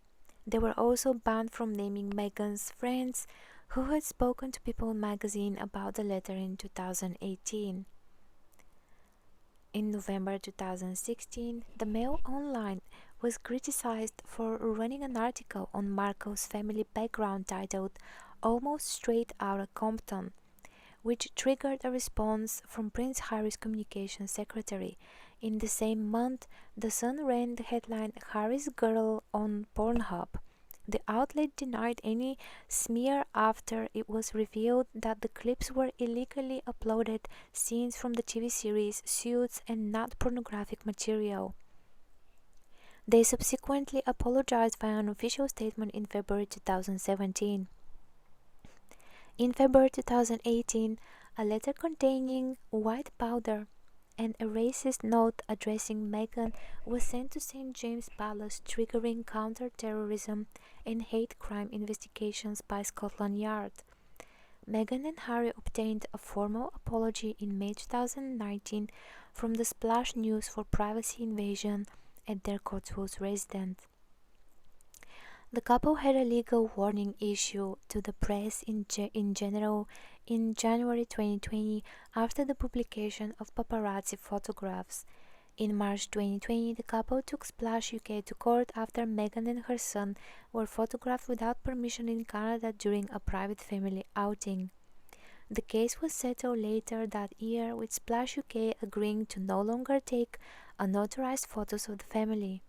Speaker 1: They were also banned from naming Meghan's friends who had spoken to People magazine about the letter in 2018. In November 2016, the Mail Online was criticized for running an article on Markle's family background titled Almost Straight Outta Compton, which triggered a response from Prince Harry's communications secretary. In the same month, The Sun ran the headline Harry's Girl on Pornhub. The outlet denied any smear after it was revealed that the clips were illegally uploaded scenes from the TV series Suits and not pornographic material. They subsequently apologized via an official statement in February 2017. In February 2018, a letter containing white powder and a racist note addressing Meghan was sent to St. James Palace, triggering counter-terrorism and hate crime investigations by Scotland Yard. Meghan and Harry obtained a formal apology in May 2019 from the Splash News for privacy invasion at their Cotswolds residence. The couple had a legal warning issued to the press in general in January 2020 after the publication of paparazzi photographs. In March 2020, the couple took Splash UK to court after Meghan and her son were photographed without permission in Canada during a private family outing. The case was settled later that year, with Splash UK agreeing to no longer take unauthorized photos of the family.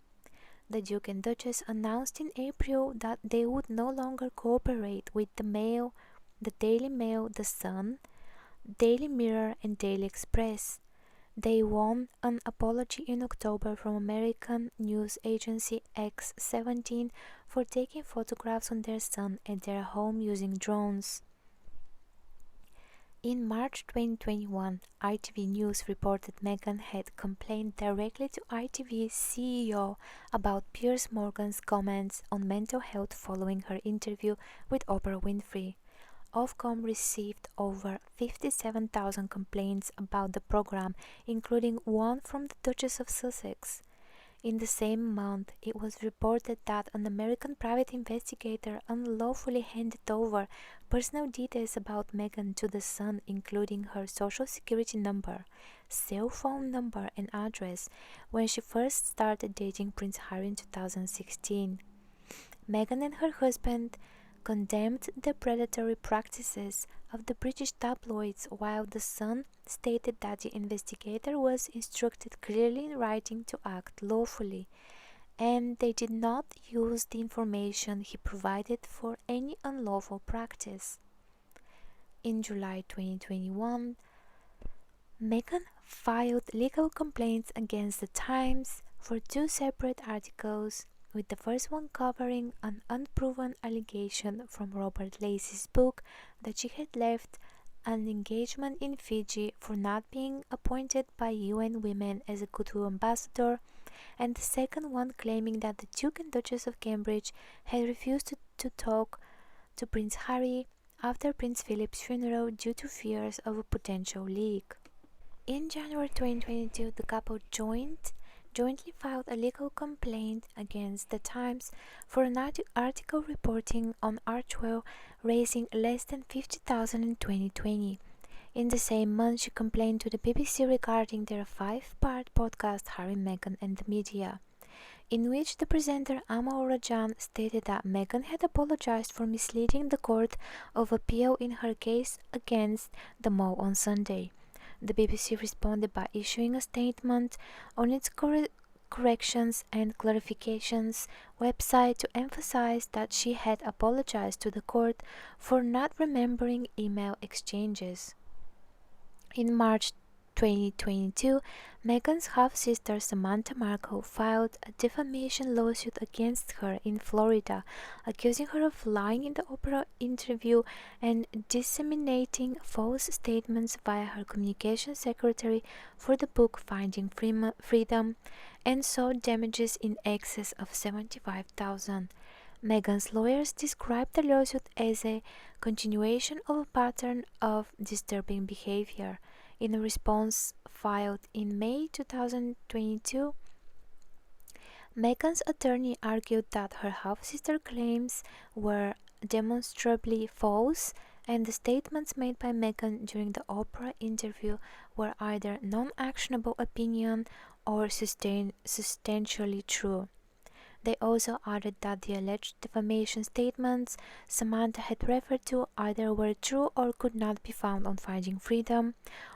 Speaker 1: The Duke and Duchess announced in April that they would no longer cooperate with the Mail, the Daily Mail, the Sun, Daily Mirror and Daily Express. They won an apology in October from American news agency X17 for taking photographs on their son at their home using drones. In March 2021, ITV News reported Meghan had complained directly to ITV's CEO about Piers Morgan's comments on mental health following her interview with Oprah Winfrey. Ofcom received over 57,000 complaints about the program, including one from the Duchess of Sussex. In the same month, it was reported that an American private investigator unlawfully handed over personal details about Meghan to the Sun, including her social security number, cell phone number and address, when she first started dating Prince Harry in 2016. Meghan and her husband condemned the predatory practices of the British tabloids, while The Sun stated that the investigator was instructed clearly in writing to act lawfully, and they did not use the information he provided for any unlawful practice. In July 2021, Meghan filed legal complaints against The Times for two separate articles, with the first one covering an unproven allegation from Robert Lacey's book that she had left an engagement in Fiji for not being appointed by UN Women as a Kutu ambassador, and the second one claiming that the Duke and Duchess of Cambridge had refused to talk to Prince Harry after Prince Philip's funeral due to fears of a potential leak. In January 2022, the couple jointly filed a legal complaint against The Times for an article reporting on Archwell raising less than $50,000 in 2020. In the same month, she complained to the BBC regarding their 5-part podcast Harry, Meghan and the Media, in which the presenter Amol Rajan stated that Meghan had apologized for misleading the Court of Appeal in her case against the Mall on Sunday. The BBC responded by issuing a statement on its corrections and clarifications website to emphasize that she had apologized to the court for not remembering email exchanges. In March 2022, Meghan's half-sister Samantha Markle filed a defamation lawsuit against her in Florida, accusing her of lying in the Oprah interview and disseminating false statements via her communication secretary for the book Finding Freedom, and sought damages in excess of $75,000. Meghan's lawyers described the lawsuit as a continuation of a pattern of disturbing behavior. In a response filed in May 2022, Meghan's attorney argued that her half-sister claims were demonstrably false, and the statements made by Meghan during the Oprah interview were either non-actionable opinion or substantially true. They also added that the alleged defamation statements Samantha had referred to either were true or could not be found on Finding Freedom,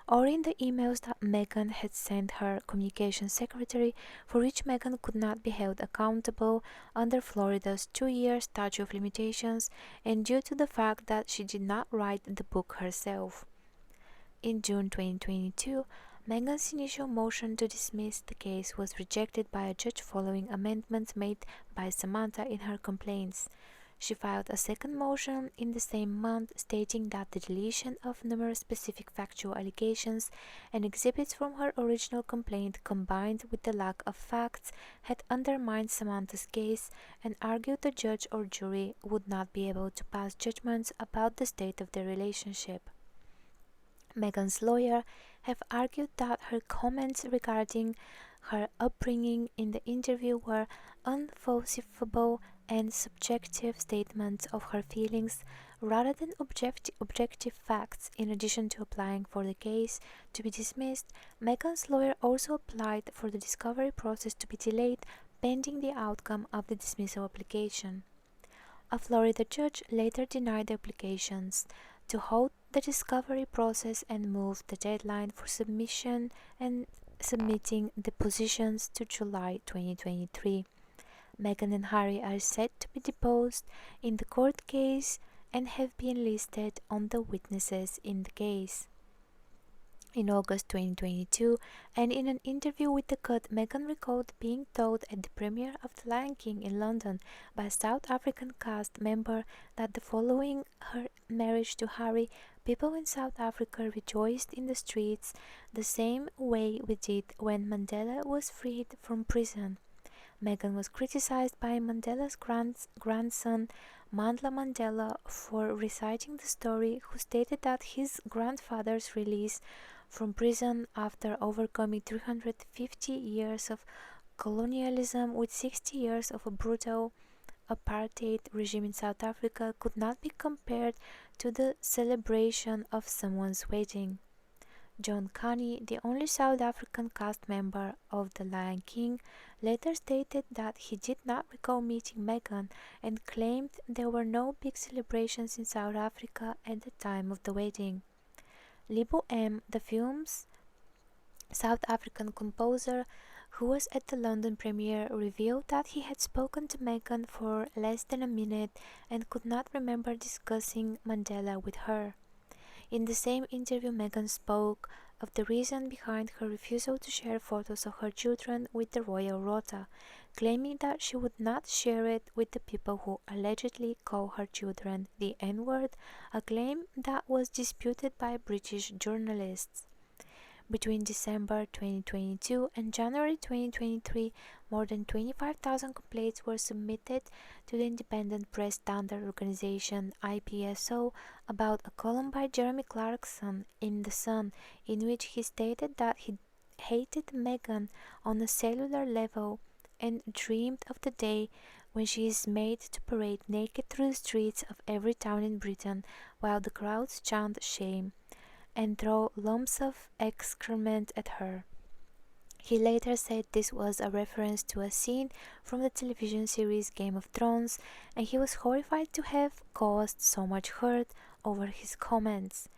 Speaker 1: or in the emails that Meghan had sent her communication secretary, for which Meghan could not be held accountable under Florida's 2-year statute of limitations and due to the fact that she did not write the book herself. In June 2022, Meghan's initial motion to dismiss the case was rejected by a judge following amendments made by Samantha in her complaints. She filed a second motion in the same month stating that the deletion of numerous specific factual allegations and exhibits from her original complaint combined with the lack of facts had undermined Samantha's case, and argued the judge or jury would not be able to pass judgments about the state of their relationship. Meghan's lawyer have argued that her comments regarding her upbringing in the interview were unfalsifiable and subjective statements of her feelings rather than objective facts. In addition to applying for the case to be dismissed, Meghan's lawyer also applied for the discovery process to be delayed pending the outcome of the dismissal application. A Florida judge later denied the applications to hold the discovery process and moved the deadline for submission and submitting depositions to July 2023. Meghan and Harry are set to be deposed in the court case and have been listed on the witnesses in the case. In August 2022, and in an interview with The Cut, Meghan recalled being told at the premiere of The Lion King in London by a South African cast member that following her marriage to Harry, people in South Africa rejoiced in the streets the same way we did when Mandela was freed from prison. Meghan was criticized by Mandela's grandson, Mandla Mandela, for reciting the story, who stated that his grandfather's release from prison after overcoming 350 years of colonialism with 60 years of a brutal apartheid regime in South Africa could not be compared to the celebration of someone's wedding. John Carney, the only South African cast member of The Lion King, later stated that he did not recall meeting Meghan and claimed there were no big celebrations in South Africa at the time of the wedding. Lebo M, the film's South African composer, who was at the London premiere, revealed that he had spoken to Meghan for less than a minute and could not remember discussing Mandela with her. In the same interview, Meghan spoke of the reason behind her refusal to share photos of her children with the royal rota, claiming that she would not share it with the people who allegedly call her children the N-word, a claim that was disputed by British journalists. Between December 2022 and January 2023, more than 25,000 complaints were submitted to the independent press standard organization IPSO about a column by Jeremy Clarkson in The Sun, in which he stated that he hated Meghan on a cellular level and dreamed of the day when she is made to parade naked through the streets of every town in Britain while the crowds chant shame and throw lumps of excrement at her. He later said this was a reference to a scene from the television series Game of Thrones, and he was horrified to have caused so much hurt over his comments.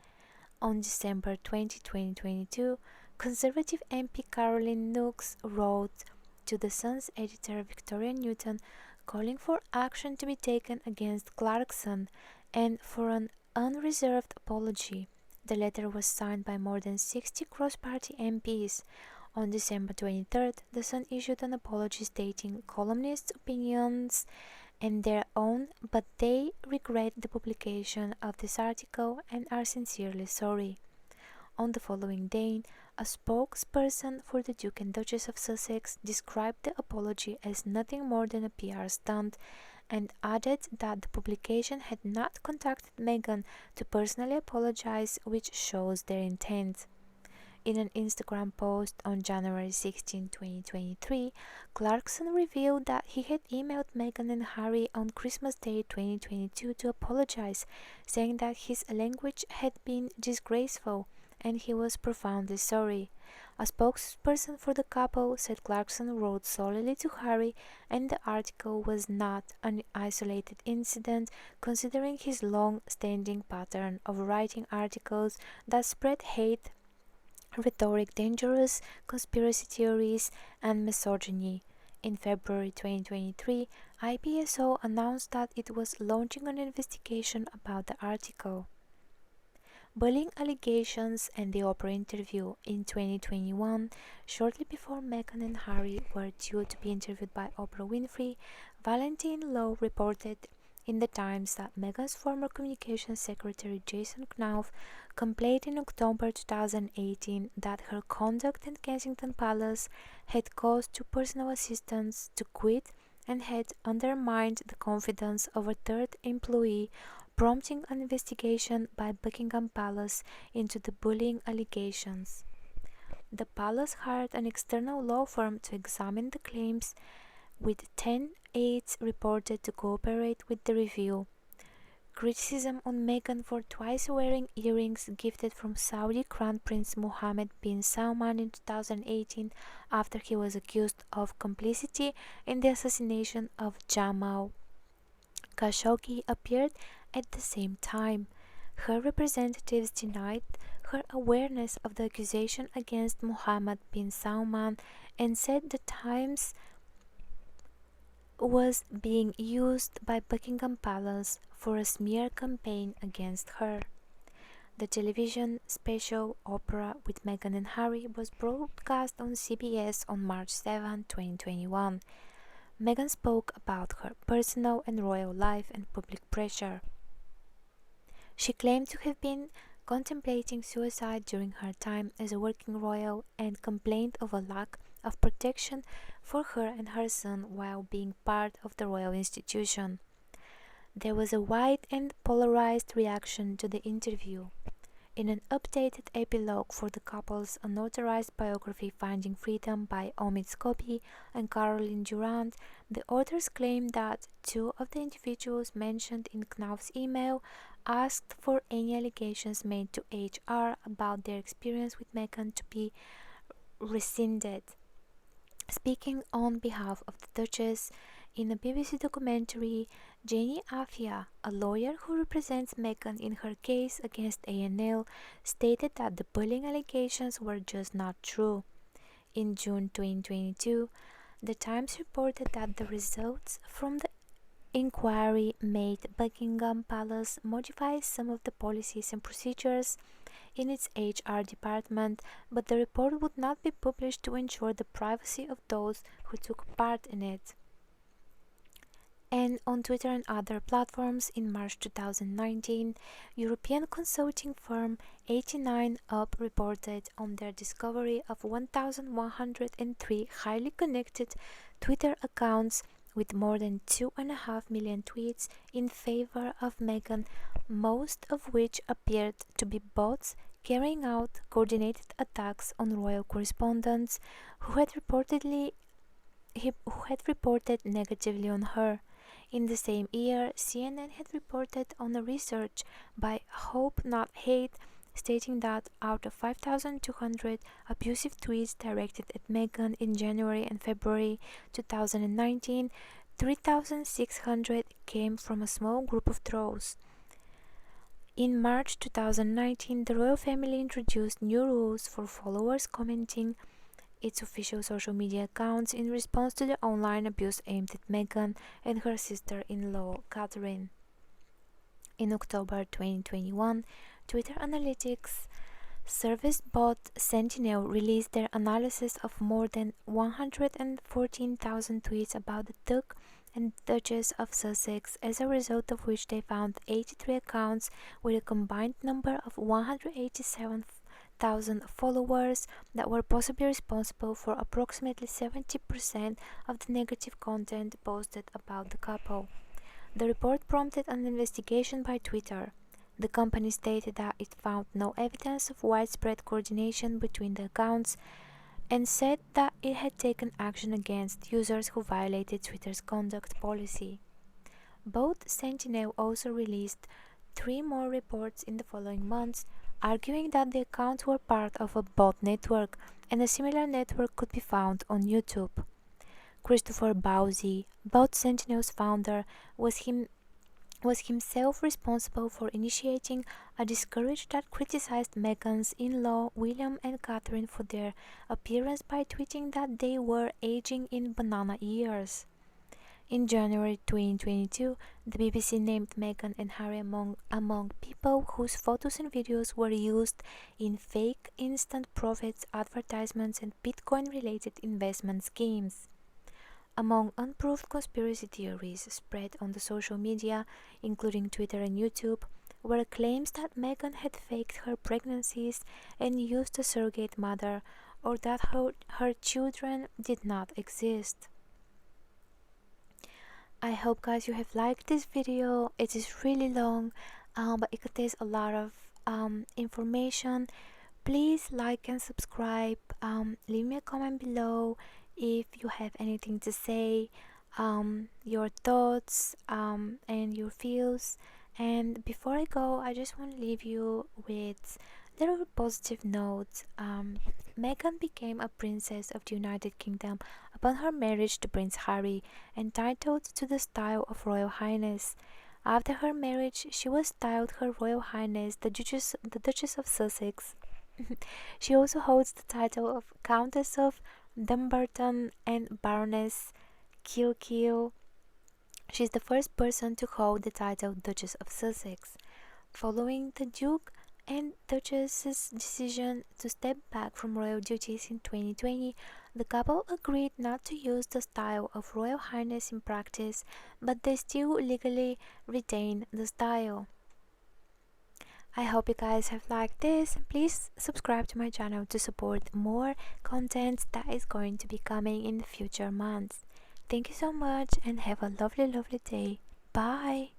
Speaker 1: On December 20, 2022, Conservative MP Caroline Nooks wrote to The Sun's editor Victoria Newton calling for action to be taken against Clarkson and for an unreserved apology. The letter was signed by more than 60 cross-party MPs. On December 23rd, The Sun issued an apology stating columnists' opinions and their own, but they regret the publication of this article and are sincerely sorry. On the following day, a spokesperson for the Duke and Duchess of Sussex described the apology as nothing more than a PR stunt and added that the publication had not contacted Meghan to personally apologize, which shows their intent. In an Instagram post on January 16, 2023, Clarkson revealed that he had emailed Meghan and Harry on Christmas Day 2022 to apologize, saying that his language had been disgraceful and he was profoundly sorry. A spokesperson for the couple said Clarkson wrote solely to Harry and the article was not an isolated incident, considering his long-standing pattern of writing articles that spread hate, rhetoric, dangerous conspiracy theories, and misogyny. In February 2023, IPSO announced that it was launching an investigation about the article. Bullying allegations and the Oprah interview. In 2021, shortly before Meghan and Harry were due to be interviewed by Oprah Winfrey, Valentine Lowe reported in The Times that Meghan's former communications secretary Jason Knauf complained in October 2018 that her conduct at Kensington Palace had caused two personal assistants to quit and had undermined the confidence of a third employee, prompting an investigation by Buckingham Palace into the bullying allegations. The palace hired an external law firm to examine the claims, with 10 aides reported to cooperate with the review. Criticism on Meghan for twice wearing earrings gifted from Saudi Crown Prince Mohammed bin Salman in 2018 after he was accused of complicity in the assassination of Jamal Khashoggi appeared at the same time. Her representatives denied her awareness of the accusation against Mohammed bin Salman and said the Times was being used by Buckingham Palace for a smear campaign against her. The television special Opera with Meghan and Harry was broadcast on CBS on March 7, 2021. Meghan spoke about her personal and royal life and public pressure. She claimed to have been contemplating suicide during her time as a working royal and complained of a lack of protection for her and her son while being part of the royal institution. There was a wide and polarized reaction to the interview. In an updated epilogue for the couple's unauthorized biography Finding Freedom by Omid Scobie and Caroline Durand, the authors claim that two of the individuals mentioned in Knauf's email asked for any allegations made to HR about their experience with Meghan to be rescinded. Speaking on behalf of the Duchess, in a BBC documentary, Jenny Afia, a lawyer who represents Meghan in her case against A&L, stated that the bullying allegations were just not true. In June 2022, The Times reported that the results from the inquiry made Buckingham Palace modify some of the policies and procedures in its HR department, but the report would not be published to ensure the privacy of those who took part in it. And on Twitter and other platforms in March 2019, European consulting firm 89up reported on their discovery of 1,103 highly connected Twitter accounts with more than 2.5 million tweets in favor of Meghan, most of which appeared to be bots carrying out coordinated attacks on royal correspondents who had reported negatively on her. In the same year, CNN had reported on a research by Hope Not Hate stating that out of 5,200 abusive tweets directed at Meghan in January and February 2019, 3,600 came from a small group of trolls. In March 2019, the royal family introduced new rules for followers commenting its official social media accounts in response to the online abuse aimed at Meghan and her sister-in-law Catherine. In October 2021, Twitter analytics service bot Sentinel released their analysis of more than 114,000 tweets about the Duke and Duchess of Sussex, as a result of which they found 83 accounts with a combined number of 187,000 followers that were possibly responsible for approximately 70% of the negative content posted about the couple. The report prompted an investigation by Twitter. The company stated that it found no evidence of widespread coordination between the accounts and said that it had taken action against users who violated Twitter's conduct policy. Both Sentinel also released 3 more reports in the following months, arguing that the accounts were part of a bot network, and a similar network could be found on YouTube. Christopher Bowsey, Bot Sentinel's founder, was himself responsible for initiating a discourse that criticized Meghan's in-law William and Catherine for their appearance by tweeting that they were aging in banana years. In January 2022, the BBC named Meghan and Harry among people whose photos and videos were used in fake instant profits advertisements and Bitcoin-related investment schemes. Among unproved conspiracy theories spread on the social media, including Twitter and YouTube, were claims that Meghan had faked her pregnancies and used a surrogate mother, or that her children did not exist. I hope guys you have liked this video. It is really long, but it contains a lot of information. Please like and subscribe. Leave me a comment below if you have anything to say, your thoughts and your feels. And before I go, I just want to leave you with a little positive note. Meghan became a princess of the United Kingdom upon her marriage to Prince Harry, entitled to the style of Royal Highness. After her marriage, she was styled Her Royal Highness the Duchess of Sussex. She also holds the title of Countess of Dumbarton and Baroness Kilkeel. She is the first person to hold the title Duchess of Sussex. Following the Duke and Duchess's decision to step back from royal duties in 2020, the couple agreed not to use the style of Royal Highness in practice, but they still legally retain the style. I hope you guys have liked this. Please subscribe to my channel to support more content that is going to be coming in the future months. Thank you so much and have a lovely day. Bye!